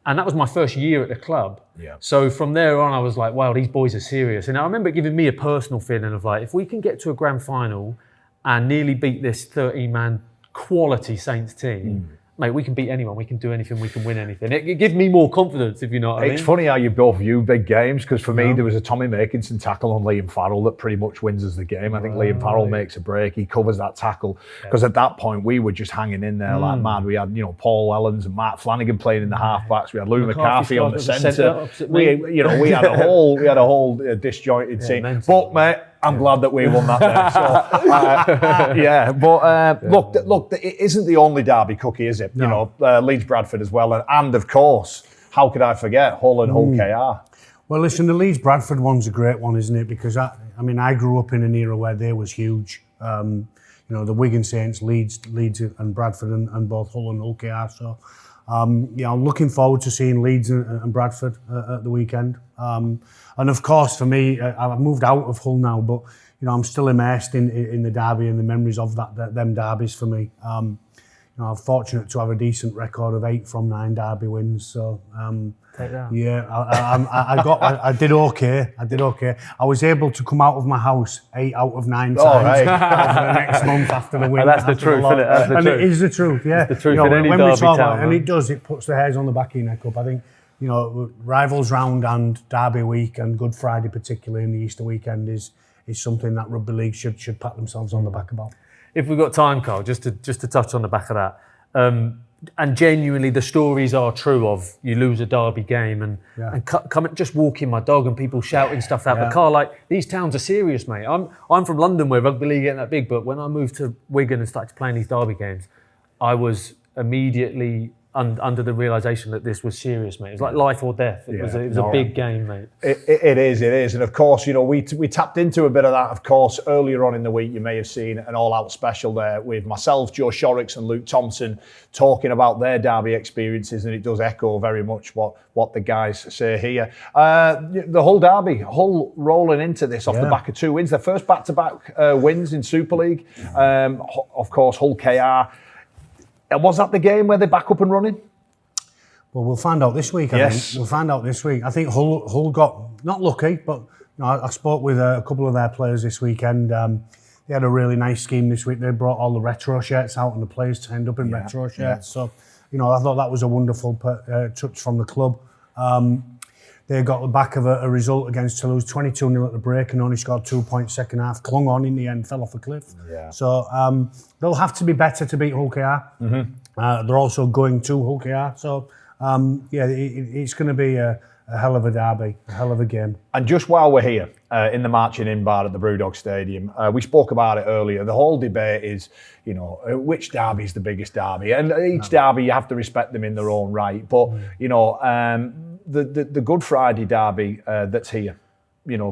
that was my first year at the club. Yeah. So from there on, I was like, wow, these boys are serious. And I remember it giving me a personal feeling of if we can get to a grand final and nearly beat this 13-man quality Saints team, mate, we can beat anyone, we can do anything, we can win anything. It gives me more confidence, if you know what I mean. It's funny how you both view big games, because for me, there was a Tommy Makinson tackle on Liam Farrell that pretty much wins us the game. I think Liam Farrell makes a break, he covers that tackle, because at that point, we were just hanging in there like mad. We had, Paul Ellens and Mark Flanagan playing in the half-backs, we had Lou McCarthy on the centre. We had a whole disjointed team. But, mate, I'm glad that we won that day. So, look, it isn't the only derby cookie, is it? No. Leeds Bradford as well, and of course, how could I forget Hull and Hull KR? Well, listen, the Leeds Bradford one's a great one, isn't it? Because I grew up in an era where they was huge. The Wigan Saints, Leeds and Bradford, and both Hull and Hull KR. So, I'm looking forward to seeing Leeds and Bradford at the weekend. And of course, for me, I've moved out of Hull now, but I'm still immersed in the derby and the memories of them derbies for me. I'm fortunate to have a decent record of 8 from 9 derby wins. So take that. Yeah, I did okay. I was able to come out of my house 8 out of 9 times over the next month after the win. And that's the truth, isn't it? That's the truth. It is the truth. Yeah, it's the truth in any derby town. And it does. It puts the hairs on the back of your neck up. I think. Rivals round and Derby week and Good Friday, particularly in the Easter weekend, is something that rugby league should pat themselves on the back about. If we've got time, Carl, just to touch on the back of that, and genuinely the stories are true of you lose a derby game and just walking my dog and people shouting stuff out. But Carl, these towns are serious, mate. I'm from London where rugby league ain't that big, but when I moved to Wigan and started playing these derby games, I was immediately under the realisation that this was serious, mate. It was like life or death. It was a big game, mate. It is. And of course, we tapped into a bit of that, of course, earlier on in the week. You may have seen an all-out special there with myself, Joe Shorrocks and Luke Thompson talking about their derby experiences, and it does echo very much what the guys say here. The Hull derby, Hull rolling into this off the back of 2 wins. Their first back-to-back wins in Super League. Of course, Hull KR. Was that the game where they're back up and running? Well, we'll find out this week, I think. We'll find out this week. I think Hull got, not lucky, but I spoke with a couple of their players this weekend. They had a really nice scheme this week. They brought all the retro shirts out and the players turned up in retro shirts. So, I thought that was a wonderful touch from the club. They got the back of a result against Toulouse, 22-0 at the break, and only scored 2 points second half. Clung on in the end, fell off a cliff. Yeah. So they'll have to be better to beat Hull KR. They're also going to Hull KR. So, it's going to be a hell of a derby, a hell of a game. And just while we're here in the marching in bar at the Brewdog Stadium, we spoke about it earlier. The whole debate is, which derby is the biggest derby? And each derby, you have to respect them in their own right. But, the Good Friday derby that's here,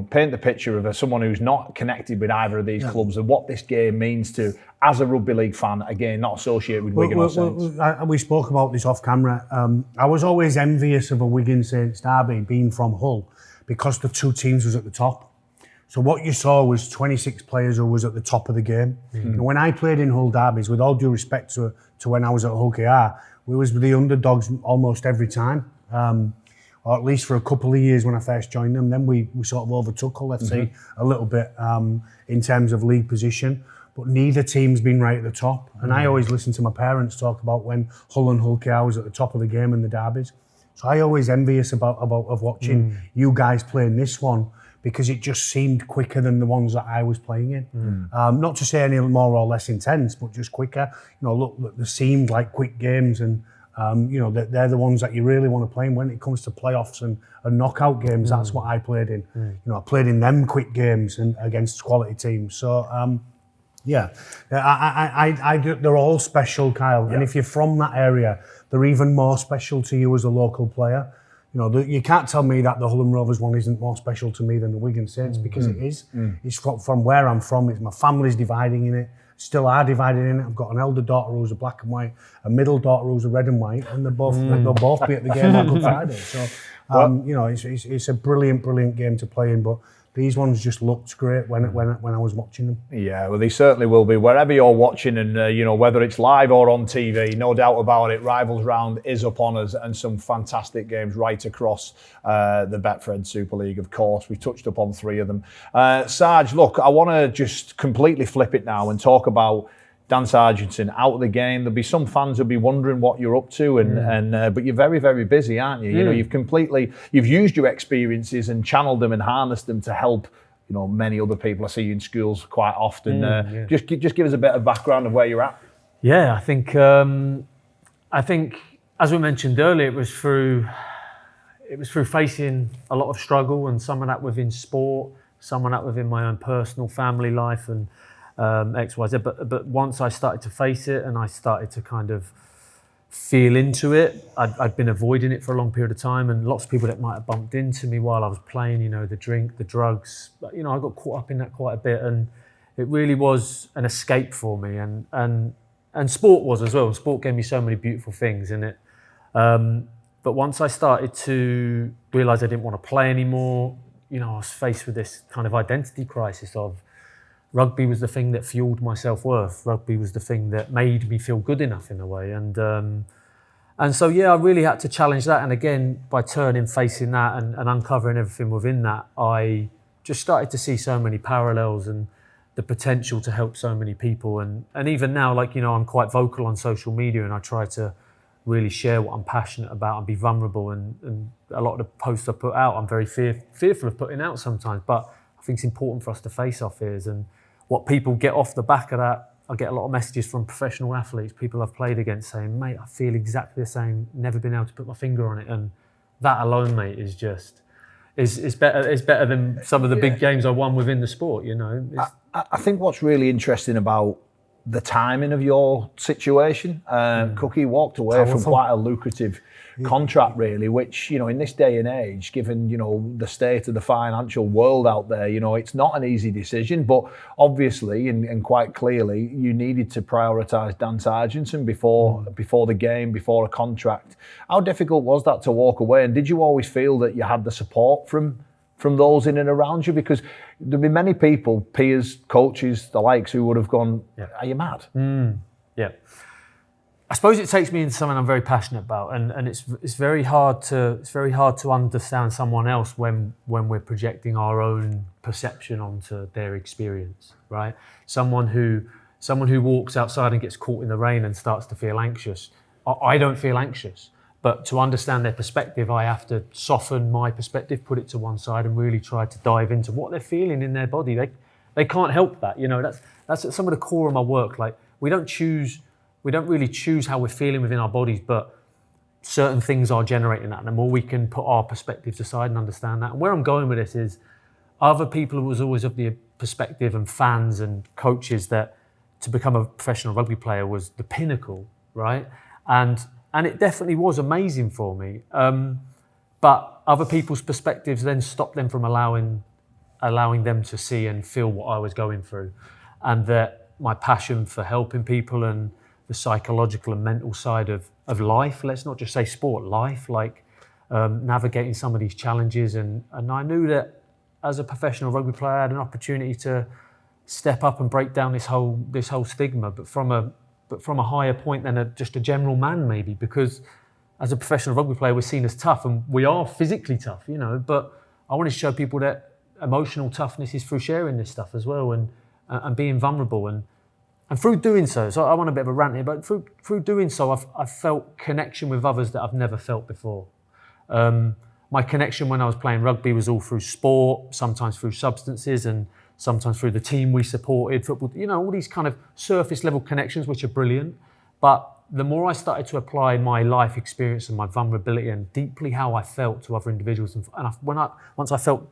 paint the picture of someone who's not connected with either of these clubs and what this game means to, as a rugby league fan, again, not associated with Wigan or Saints. We spoke about this off camera. I was always envious of a Wigan Saints derby being from Hull because the two teams was at the top. So what you saw was 26 players who was at the top of the game. And when I played in Hull derbies, with all due respect to when I was at Hull KR, we was the underdogs almost every time. Or at least for a couple of years when I first joined them. Then we sort of overtook Hull FC a little bit in terms of league position, but neither team's been right at the top. And I always listen to my parents talk about when Hull and Hull KR was at the top of the game in the derbies. So I always envious of watching you guys playing this one because it just seemed quicker than the ones that I was playing in. Not to say any more or less intense, but just quicker. Look, they seemed like quick games and they're the ones that you really want to play in when it comes to playoffs and knockout games. That's what I played in. I played in them quick games and against quality teams. So, they're all special, Kyle. Yeah. And if you're from that area, they're even more special to you as a local player. You can't tell me that the Hull and Rovers one isn't more special to me than the Wigan Saints because it is. It's from where I'm from. It's my family's dividing in it. Still are divided in it. I've got an elder daughter who's a black and white, a middle daughter who's a red and white, and they'll both be at the game on Good Friday. So, it's a brilliant game to play in. But these ones just looked great when I was watching them. Yeah, well, they certainly will be. Wherever you're watching and, whether it's live or on TV, no doubt about it, Rivals Round is upon us and some fantastic games right across the Betfred Super League, of course. We've touched upon 3 of them. Sarge, look, I want to just completely flip it now and talk about Dan Sarginson out of the game. There'll be some fans who'll be wondering what you're up to, but you're very, very busy, aren't you? You've used your experiences and channeled them and harnessed them to help, many other people. I see you in schools quite often. Just give us a bit of background of where you're at. Yeah, I think as we mentioned earlier, it was through facing a lot of struggle, and some of that within sport, some of that within my own personal family life and X, Y, Z. But once I started to face it and I started to kind of feel into it, I'd been avoiding it for a long period of time, and lots of people that might have bumped into me while I was playing, the drink, the drugs, I got caught up in that quite a bit, and it really was an escape for me, and sport was as well. Sport gave me so many beautiful things in it. But once I started to realise I didn't want to play anymore, I was faced with this kind of identity crisis of rugby was the thing that fueled my self-worth. Rugby was the thing that made me feel good enough in a way. And so, I really had to challenge that. And again, by facing that and uncovering everything within that, I just started to see so many parallels and the potential to help so many people. And even now, I'm quite vocal on social media and I try to really share what I'm passionate about and be vulnerable. And a lot of the posts I put out, I'm very fearful of putting out sometimes. But I think it's important for us to face our fears, and what people get off the back of that. I get a lot of messages from professional athletes, people I've played against, saying, mate, I feel exactly the same, never been able to put my finger on it. And that alone, mate, is just, is better than some of the big games I won within the sport, I think what's really interesting about the timing of your situation, Cookie walked away from quite a lucrative contract, really, which, in this day and age, given, the state of the financial world out there, it's not an easy decision, but obviously and quite clearly you needed to prioritise Dan Sarginson before the game, before a contract. How difficult was that to walk away, and did you always feel that you had the support from those in and around you? Because there'd be many people, peers, coaches, the likes, who would have gone, are you mad? Yeah. I suppose it takes me into something I'm very passionate about, and it's very hard to understand someone else when we're projecting our own perception onto their experience, right? Someone who walks outside and gets caught in the rain and starts to feel anxious. I don't feel anxious, but to understand their perspective, I have to soften my perspective, put it to one side, and really try to dive into what they're feeling in their body. They can't help that, That's at some of the core of my work. Like, we don't choose we don't really choose how we're feeling within our bodies, but certain things are generating that. And the more we can put our perspectives aside and understand that. And where I'm going with this is, other people was always of the perspective, and fans and coaches, that to become a professional rugby player was the pinnacle, right? And it definitely was amazing for me. But other people's perspectives then stopped them from allowing them to see and feel what I was going through. And that my passion for helping people and the psychological and mental side of life, let's not just say sport, life, like navigating some of these challenges. And I knew that as a professional rugby player, I had an opportunity to step up and break down this whole stigma, but from a higher point than just a general man, maybe, because as a professional rugby player, we're seen as tough, and we are physically tough, you know, but I want to show people that emotional toughness is through sharing this stuff as well, and being vulnerable, and through doing so I want a bit of a rant here, but through doing so, I've felt connection with others that I've never felt before. My connection when I was playing rugby was all through sport, sometimes through substances, and sometimes through the team we supported, football, you know, all these kind of surface level connections, which are brilliant. But the more I started to apply my life experience and my vulnerability and deeply how I felt to other individuals, and once I felt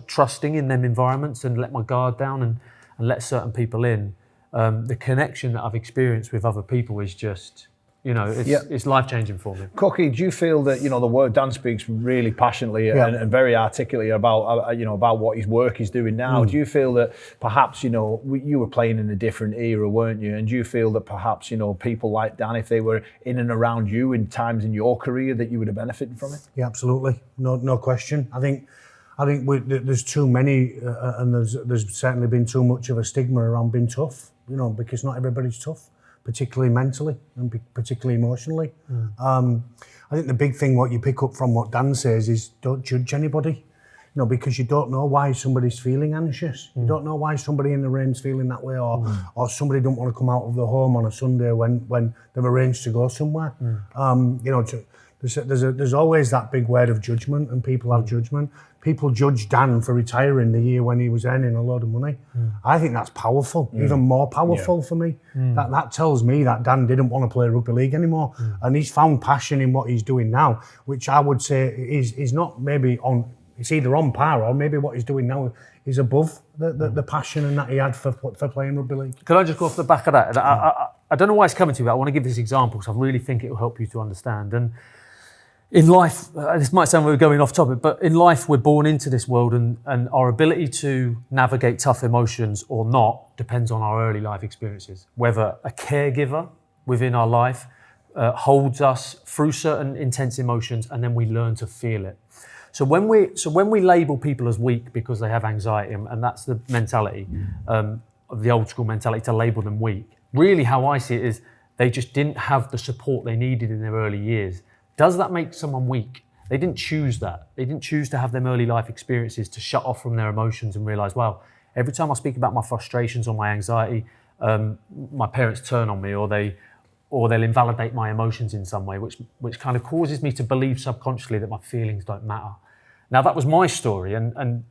trusting in them environments and let my guard down and let certain people in, the connection that I've experienced with other people is just, you know, it's life-changing for me. Cookie, do you feel that, you know, the word Dan speaks really passionately and very articulately about, you know, about what his work is doing now? Do you feel that perhaps, you know, you were playing in a different era, weren't you? And do you feel that perhaps, you know, people like Dan, if they were in and around you in times in your career, that you would have benefited from it? Yeah, absolutely. No question. I think there's too many, and there's certainly been too much of a stigma around being tough, you know, because not everybody's tough, particularly mentally and particularly emotionally. I think the big thing, what you pick up from what Dan says, is don't judge anybody, you know, because you don't know why somebody's feeling anxious. You don't know why somebody in the rain's feeling that way, or somebody don't want to come out of the home on a Sunday when they've arranged to go somewhere. You know, there's always that big word of judgment, and people have judgment. People judge Dan for retiring the year when he was earning a load of money. I think that's powerful, even more powerful for me. That tells me that Dan didn't want to play rugby league anymore, and he's found passion in what he's doing now, which I would say is not maybe on. It's either on par, or maybe what he's doing now is above the passion and that he had for playing rugby league. Can I just go off the back of that? I don't know why it's coming to me, but I want to give this example because I really think it will help you to understand. And in life, this might sound we're going off topic, but in life we're born into this world, and our ability to navigate tough emotions or not depends on our early life experiences. Whether a caregiver within our life holds us through certain intense emotions, and then we learn to feel it. So when we label people as weak because they have anxiety, and that's the mentality of the old school mentality, to label them weak. Really, how I see it is they just didn't have the support they needed in their early years. Does that make someone weak? They didn't choose that. They didn't choose to have them early life experiences to shut off from their emotions and realise, well, every time I speak about my frustrations or my anxiety, my parents turn on me, or they'll invalidate my emotions in some way, which kind of causes me to believe subconsciously that my feelings don't matter. Now, that was my story, and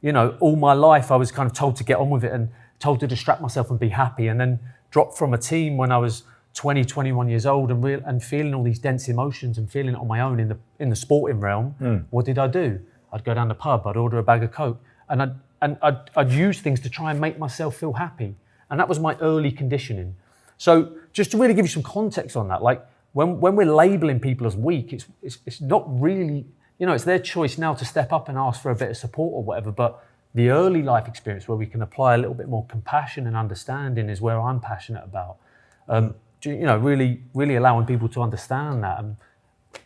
you know, all my life I was kind of told to get on with it and told to distract myself and be happy, and then dropped from a team when I was 20, 21 years old, and feeling all these dense emotions and feeling it on my own in the sporting realm. What did I do? I'd go down the pub, I'd order a bag of Coke, and I'd use things to try and make myself feel happy. And that was my early conditioning. So just to really give you some context on that, like when we're labeling people as weak, it's not really, you know, it's their choice now to step up and ask for a bit of support or whatever, but the early life experience where we can apply a little bit more compassion and understanding is where I'm passionate about. You know, really allowing people to understand that and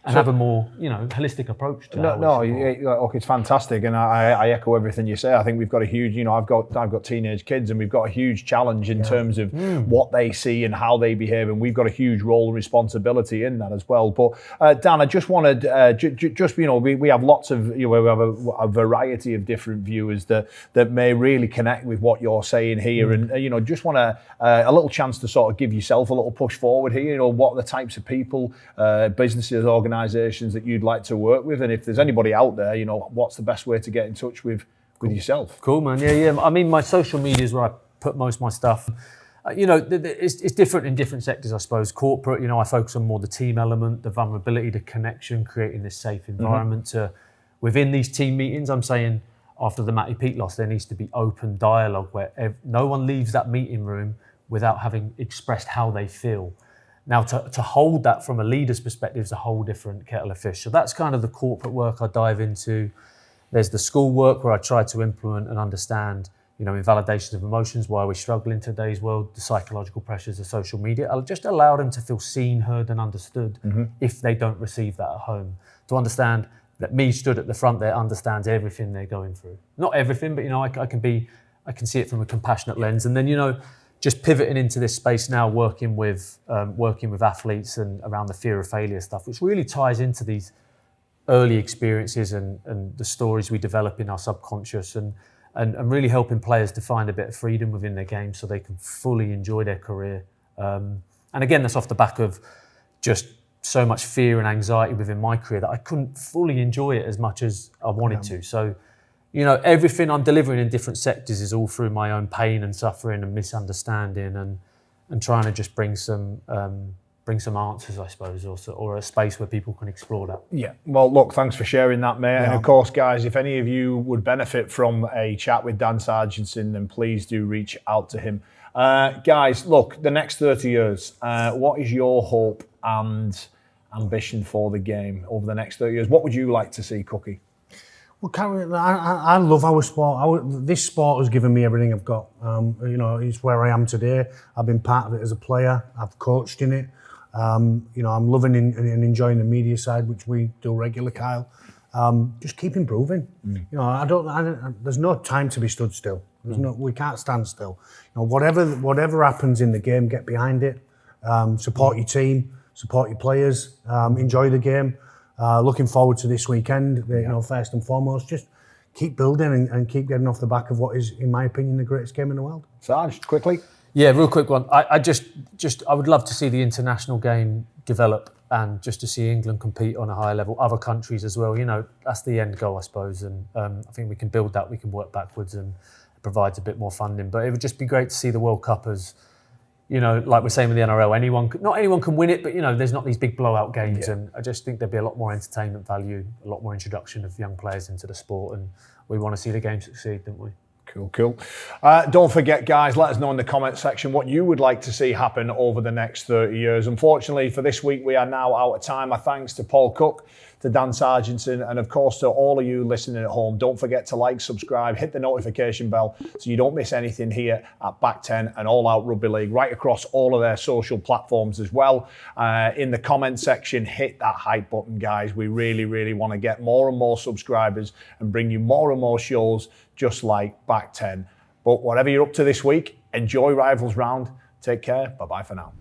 have a more, you know, holistic approach to that. Look, it's fantastic, and I echo everything you say. I think we've got a huge, you know, I've got teenage kids, and we've got a huge challenge in terms of what they see and how they behave, and we've got a huge role and responsibility in that as well. But Dan, I just wanted, just you know, we have lots of, you know, we have a variety of different viewers that may really connect with what you're saying here, and you know, just want a little chance to sort of give yourself a little push forward here. You know, what are the types of people, businesses, organisations that you'd like to work with, and if there's anybody out there, you know, what's the best way to get in touch with yourself? Cool, man. Yeah. I mean, my social media is where I put most of my stuff. It's different in different sectors, I suppose. Corporate, I focus on more the team element, the vulnerability, the connection, creating this safe environment. Within these team meetings, I'm saying after the Matty Peak loss, there needs to be open dialogue where no one leaves that meeting room without having expressed how they feel. Now, to hold that from a leader's perspective is a whole different kettle of fish. So that's kind of the corporate work I dive into. There's the school work where I try to implement and understand invalidations of emotions, why we struggle in today's world, the psychological pressures of social media. I'll just allow them to feel seen, heard and understood if they don't receive that at home. To understand that me stood at the front there understands everything they're going through. Not everything, but I can see it from a compassionate lens. And then, just pivoting into this space now, working with athletes and around the fear of failure stuff, which really ties into these early experiences and the stories we develop in our subconscious and really helping players to find a bit of freedom within their game so they can fully enjoy their career. And again, that's off the back of just so much fear and anxiety within my career that I couldn't fully enjoy it as much as I wanted to. So, everything I'm delivering in different sectors is all through my own pain and suffering and misunderstanding and trying to just bring some answers, I suppose, or a space where people can explore that. Yeah. Well, look, thanks for sharing that, mate. Yeah. And of course, guys, if any of you would benefit from a chat with Dan Sarginson, then please do reach out to him. Guys, look, the next 30 years, what is your hope and ambition for the game over the next 30 years? What would you like to see, Cookie? Well, I love our sport. This sport has given me everything I've got. It's where I am today. I've been part of it as a player. I've coached in it. I'm loving and enjoying the media side, which we do regularly, Kyle. Just keep improving. There's no time to be stood still. We can't stand still. Whatever happens in the game, get behind it. Support your team, support your players. Enjoy the game. Looking forward to this weekend. First and foremost, just keep building and keep getting off the back of what is, in my opinion, the greatest game in the world. Sarge, quickly. Yeah, real quick one. I would love to see the international game develop and just to see England compete on a higher level, other countries as well. That's the end goal, I suppose. And I think we can build that, we can work backwards and it provides a bit more funding. But it would just be great to see the World Cup as, like we're saying with the NRL, not anyone can win it, but there's not these big blowout games. Yeah. And I just think there'd be a lot more entertainment value, a lot more introduction of young players into the sport. And we want to see the game succeed, don't we? Cool. Don't forget, guys, let us know in the comment section what you would like to see happen over the next 30 years. Unfortunately, for this week, we are now out of time. My thanks to Paul Cook, to Dan Sarginson, and of course to all of you listening at home. Don't forget to like, subscribe, hit the notification bell so you don't miss anything here at Back 10 and All Out Rugby League, right across all of their social platforms as well. In the comment section, hit that hype button, guys. We really, really want to get more and more subscribers and bring you more and more shows just like Back 10. But whatever you're up to this week, enjoy Rivals Round. Take care. Bye-bye for now.